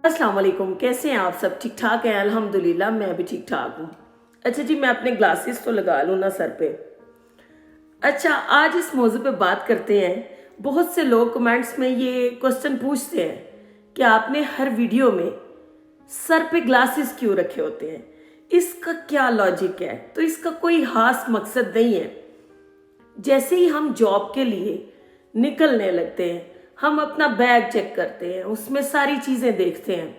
अस्सलाम वालेकुम। कैसे हैं आप सब? ठीक ठाक हैं? अल्हम्दुलिल्लाह मैं भी ठीक ठाक हूँ। अच्छा जी, मैं अपने ग्लासेस तो लगा लूँ ना सर पे। अच्छा, आज इस मौजू पे बात करते हैं। बहुत से लोग कमेंट्स में ये क्वेश्चन पूछते हैं कि आपने हर वीडियो में सर पे ग्लासेस क्यों रखे होते हैं, इसका क्या लॉजिक है? तो इसका कोई खास मकसद नहीं है। जैसे ही हम जॉब के लिए निकलने लगते हैं, हम अपना बैग चेक करते हैं, उसमें सारी चीज़ें देखते हैं,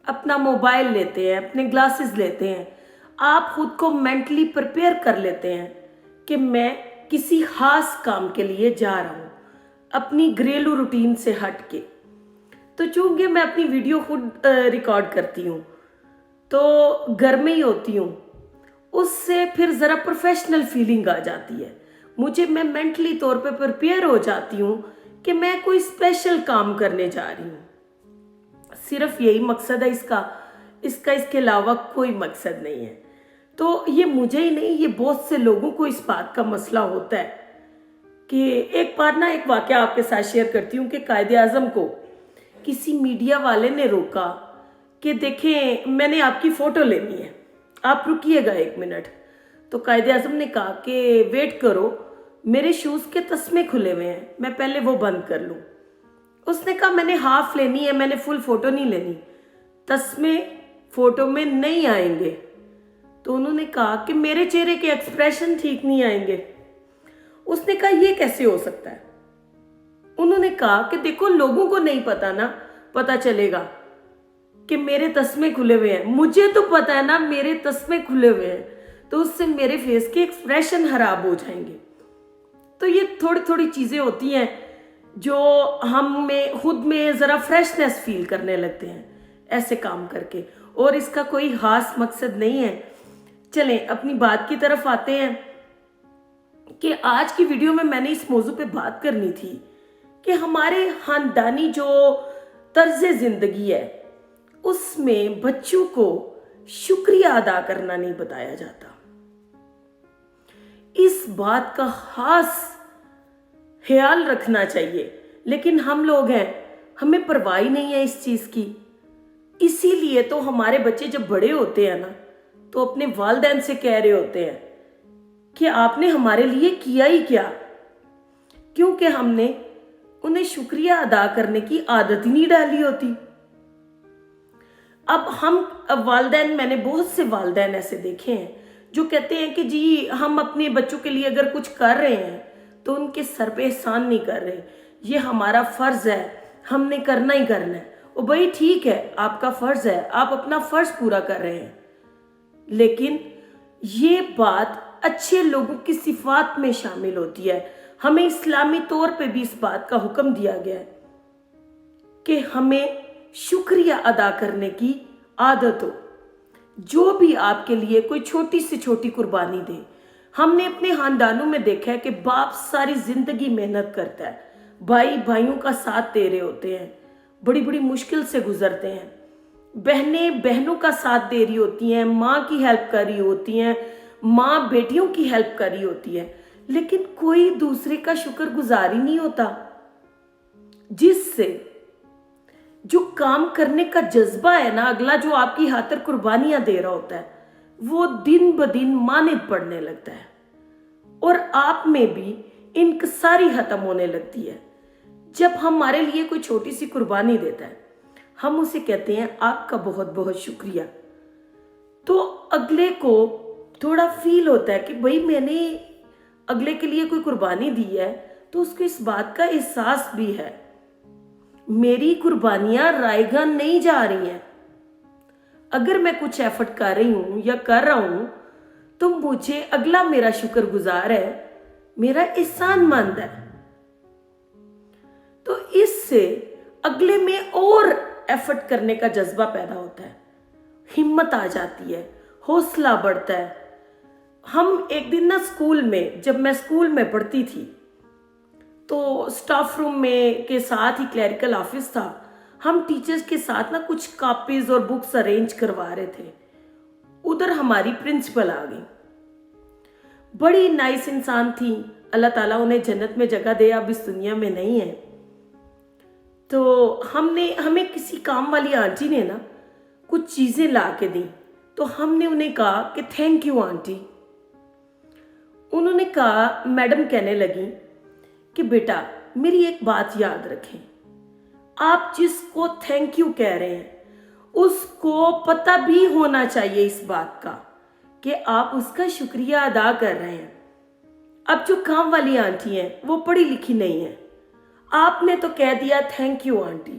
अपना मोबाइल लेते हैं, अपने ग्लासेस लेते हैं। आप खुद को मेंटली प्रिपेयर कर लेते हैं कि मैं किसी खास काम के लिए जा रहा हूँ, अपनी घरेलू रूटीन से हट के। तो चूंकि मैं अपनी वीडियो खुद रिकॉर्ड करती हूँ, तो घर में ही होती हूँ, उससे फिर ज़रा प्रोफेशनल फीलिंग आ जाती है मुझे। मैं मेंटली तौर पे प्रिपेयर हो जाती हूँ कि मैं कोई स्पेशल काम करने जा रही हूँ। सिर्फ यही मकसद है इसके अलावा कोई मकसद नहीं है। तो ये मुझे ही नहीं, ये बहुत से लोगों को इस बात का मसला होता है कि एक बार ना एक वाकया आपके साथ शेयर करती हूँ कि कायदे आज़म को किसी मीडिया वाले ने रोका कि देखें, मैंने आपकी फ़ोटो लेनी है, आप रुकिएगा 1 मिनट। तो कायदे आज़म ने कहा कि वेट करो, मेरे शूज़ के तस्मे खुले हुए हैं, मैं पहले वो बंद कर लूँ। उसने कहा मैंने हाफ लेनी है, मैंने फुल फ़ोटो नहीं लेनी, तस्मे फ़ोटो में नहीं आएंगे। तो उन्होंने कहा कि मेरे चेहरे के एक्सप्रेशन ठीक नहीं आएंगे। उसने कहा ये कैसे हो सकता है? उन्होंने कहा कि देखो, लोगों को नहीं पता ना, पता चलेगा कि मेरे तस्मे खुले हुए हैं, मुझे तो पता है ना मेरे तस्मे खुले हुए हैं, तो उससे मेरे फेस के एक्सप्रेशन खराब हो जाएंगे। तो ये थोड़ी थोड़ी चीज़ें होती हैं जो हम में खुद में ज़रा फ्रेशनेस फील करने लगते हैं ऐसे काम करके, और इसका कोई खास मकसद नहीं है। चलें अपनी बात की तरफ आते हैं कि आज की वीडियो में मैंने इस मौजू पे बात करनी थी कि हमारे खानदानी जो तर्ज ज़िंदगी है उसमें बच्चों को शुक्रिया अदा करना नहीं बताया जाता। इस बात का खास ख्याल रखना चाहिए, लेकिन हम लोग हैं, हमें परवाह ही नहीं है इस चीज़ की। इसीलिए तो हमारे बच्चे जब बड़े होते हैं ना, तो अपने वालिदैन से कह रहे होते हैं कि आपने हमारे लिए किया ही क्या, क्योंकि हमने उन्हें शुक्रिया अदा करने की आदत ही नहीं डाली होती। अब वालिदैन, मैंने बहुत से वालिदैन ऐसे देखे हैं जो कहते हैं कि जी हम अपने बच्चों के लिए अगर कुछ कर रहे हैं तो उनके सर पे एहसान नहीं कर रहे, ये हमारा फ़र्ज़ है, हमने करना ही करना है। ओ भाई ठीक है, आपका फ़र्ज़ है, आप अपना फ़र्ज़ पूरा कर रहे हैं, लेकिन ये बात अच्छे लोगों की सिफात में शामिल होती है। हमें इस्लामी तौर पे भी इस बात का हुक्म दिया गया है कि हमें शुक्रिया अदा करने की आदत हो। जो भी आपके लिए कोई छोटी से छोटी कुर्बानी दे, हमने अपने खानदानों में देखा है कि बाप सारी जिंदगी मेहनत करता है, भाई भाइयों का साथ दे रहे होते हैं, बड़ी बड़ी मुश्किल से गुजरते हैं, बहनें बहनों का साथ दे रही होती हैं, माँ की हेल्प कर रही होती हैं, माँ बेटियों की हेल्प कर रही होती है, लेकिन कोई दूसरे का शुक्रगुजार ही नहीं होता, जिससे जो काम करने का जज्बा है ना, अगला जो आपकी खातिर कुर्बानियां दे रहा होता है, वो दिन ब दिन माने पड़ने लगता है और आप में भी इंकसारी खत्म होने लगती है। जब हमारे लिए कोई छोटी सी कुर्बानी देता है, हम उसे कहते हैं आपका बहुत बहुत शुक्रिया। तो अगले को थोड़ा फील होता है कि भाई मैंने अगले के लिए कोई कुर्बानी दी है, तो उसको इस बात का एहसास भी है मेरी कुर्बानियां रायगा नहीं जा रही हैं। अगर मैं कुछ एफर्ट कर रही हूं या कर रहा हूं तो मुझे अगला मेरा शुक्रगुजार है, मेरा एहसानमंद है। तो इससे अगले में और एफर्ट करने का जज्बा पैदा होता है, हिम्मत आ जाती है, हौसला बढ़ता है। हम एक दिन ना स्कूल में, जब मैं स्कूल में पढ़ती थी, तो स्टाफ रूम में के साथ ही क्लरिकल ऑफिस था, हम टीचर्स के साथ ना कुछ कॉपीज और बुक्स अरेंज करवा रहे थे। उधर हमारी प्रिंसिपल आ गई, बड़ी नाइस इंसान थी, अल्लाह ताला उन्हें जन्नत में जगह दे, अब इस दुनिया में नहीं है। تو ہمیں کسی کام والی آنٹی نے نا کچھ چیزیں لا کے دی، تو ہم نے انہیں کہا کہ تھینک یو آنٹی۔ انہوں نے کہا، میڈم کہنے لگی کہ بیٹا میری ایک بات یاد رکھیں، آپ جس کو تھینک یو کہہ رہے ہیں اس کو پتہ بھی ہونا چاہیے اس بات کا کہ آپ اس کا شکریہ ادا کر رہے ہیں۔ اب جو کام والی آنٹی ہیں وہ پڑھی لکھی نہیں ہیں، آپ نے تو کہہ دیا تھینک یو آنٹی،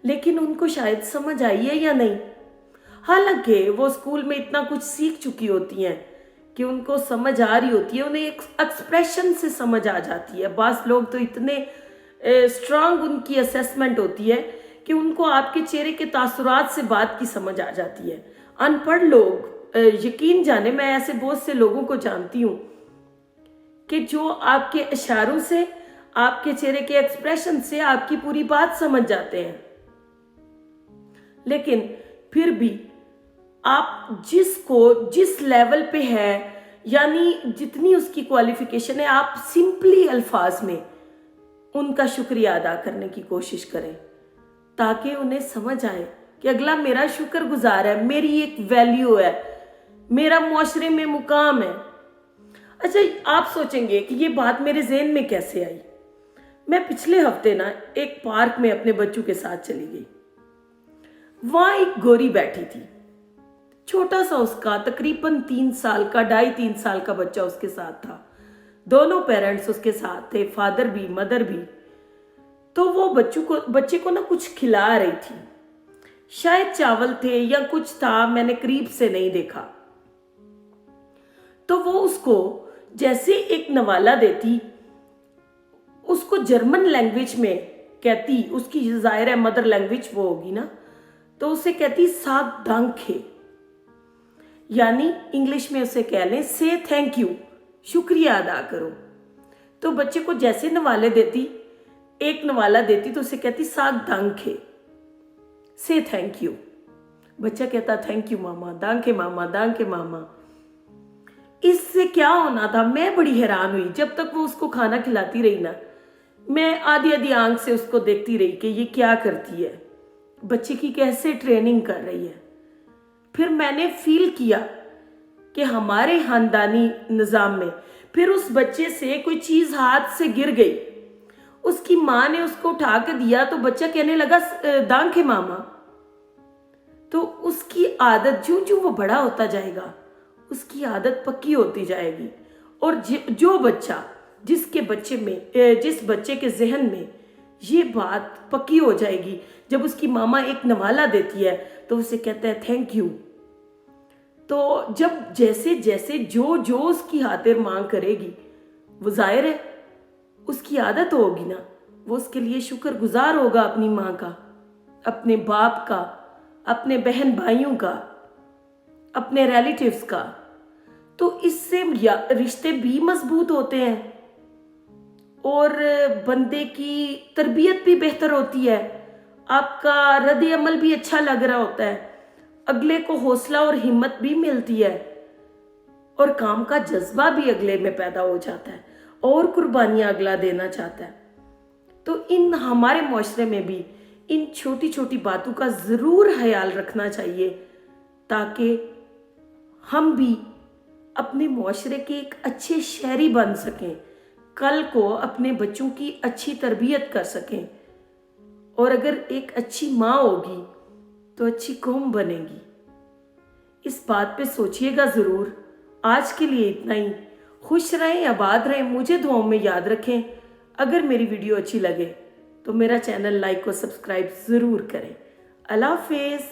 لیکن ان کو شاید سمجھ آئی ہے یا نہیں، حالانکہ وہ اسکول میں اتنا کچھ سیکھ چکی ہوتی ہیں کہ ان کو سمجھ آ رہی ہوتی ہے، انہیں ایک ایکسپریشن سے سمجھ آ جاتی ہے۔ بعض لوگ تو اتنے اسٹرانگ ان کی اسیسمنٹ ہوتی ہے کہ ان کو آپ کے چہرے کے تاثرات سے بات کی سمجھ آ جاتی ہے۔ ان پڑھ لوگ یقین جانے، میں ایسے بہت سے لوگوں کو جانتی ہوں کہ جو آپ کے اشاروں سے، آپ کے چہرے کے ایکسپریشن سے آپ کی پوری بات سمجھ جاتے ہیں، لیکن پھر بھی آپ جس لیول پہ ہے، یعنی جتنی اس کی کوالیفیکیشن ہے، آپ سمپلی الفاظ میں ان کا شکریہ ادا کرنے کی کوشش کریں تاکہ انہیں سمجھ آئے کہ اگلا میرا شکر گزار ہے، میری ایک ویلیو ہے، میرا معاشرے میں مقام ہے۔ اچھا، آپ سوچیں گے کہ یہ بات میرے ذہن میں کیسے آئی؟ میں پچھلے ہفتے نا ایک پارک میں اپنے بچوں کے ساتھ چلی گئی۔ وہاں ایک گوری بیٹھی تھی، چھوٹا سا اس کا تقریباً 3 سال کا 2.5-3 سال کا بچہ اس کے ساتھ تھا، دونوں پیرنٹس اس کے ساتھ تھے، فادر بھی مدر بھی۔ تو وہ بچے کو نا کچھ کھلا رہی تھی، شاید چاول تھے یا کچھ تھا، میں نے قریب سے نہیں دیکھا۔ تو وہ اس کو جیسے ایک نوالا دیتی، اس کو جرمن لینگویج میں کہتی، اس کی ظاہر ہے مدر لینگویج وہ ہوگی نا، تو اسے کہتی ساگ دانکھے، یعنی انگلش میں اسے کہہ لیں سے تھینک یو، شکریہ ادا کرو۔ تو بچے کو جیسے نوالے دیتی، ایک نوالا دیتی تو اسے کہتی ساگ دانکھے، سے تھینک یو۔ بچہ کہتا تھینک یو ماما، دانکھے ماما، دانکھے ماما۔ اس سے کیا ہونا تھا، میں بڑی حیران ہوئی۔ جب تک وہ اس کو کھانا کھلاتی رہی نا، میں آدھی آنکھ سے اس کو دیکھتی رہی کہ یہ کیا کرتی ہے، بچے کی کیسے ٹریننگ کر رہی ہے۔ پھر میں نے فیل کیا کہ ہمارے خاندانی نظام میں پھر اس بچے سے کوئی چیز ہاتھ سے گر گئی، اس کی ماں نے اس کو اٹھا کے دیا تو بچہ کہنے لگا دانکھے ماما۔ تو اس کی عادت جوں وہ بڑا ہوتا جائے گا، اس کی عادت پکی ہوتی جائے گی، اور جو بچہ جس بچے کے ذہن میں یہ بات پکی ہو جائے گی، جب اس کی ماما ایک نوالا دیتی ہے تو اسے کہتا ہے تھینک یو، تو جب جیسے جو اس کی خاطر مانگ کرے گی، وہ ظاہر ہے اس کی عادت ہوگی نا، وہ اس کے لیے شکر گزار ہوگا اپنی ماں کا، اپنے باپ کا، اپنے بہن بھائیوں کا، اپنے ریلیٹیوز کا۔ تو اس سے رشتے بھی مضبوط ہوتے ہیں اور بندے کی تربیت بھی بہتر ہوتی ہے، آپ کا رد عمل بھی اچھا لگ رہا ہوتا ہے، اگلے کو حوصلہ اور ہمت بھی ملتی ہے، اور کام کا جذبہ بھی اگلے میں پیدا ہو جاتا ہے، اور قربانیاں اگلا دینا چاہتا ہے۔ تو ہمارے معاشرے میں بھی ان چھوٹی چھوٹی باتوں کا ضرور خیال رکھنا چاہیے تاکہ ہم بھی اپنے معاشرے کے ایک اچھے شہری بن سکیں، کل کو اپنے بچوں کی اچھی تربیت کر سکیں، اور اگر ایک اچھی ماں ہوگی تو اچھی قوم بنے گی۔ اس بات پہ سوچئے گا ضرور۔ آج کے لیے اتنا ہی۔ خوش رہیں، آباد رہیں، مجھے دعاؤں میں یاد رکھیں۔ اگر میری ویڈیو اچھی لگے تو میرا چینل لائک اور سبسکرائب ضرور کریں۔ اللہ حافظ۔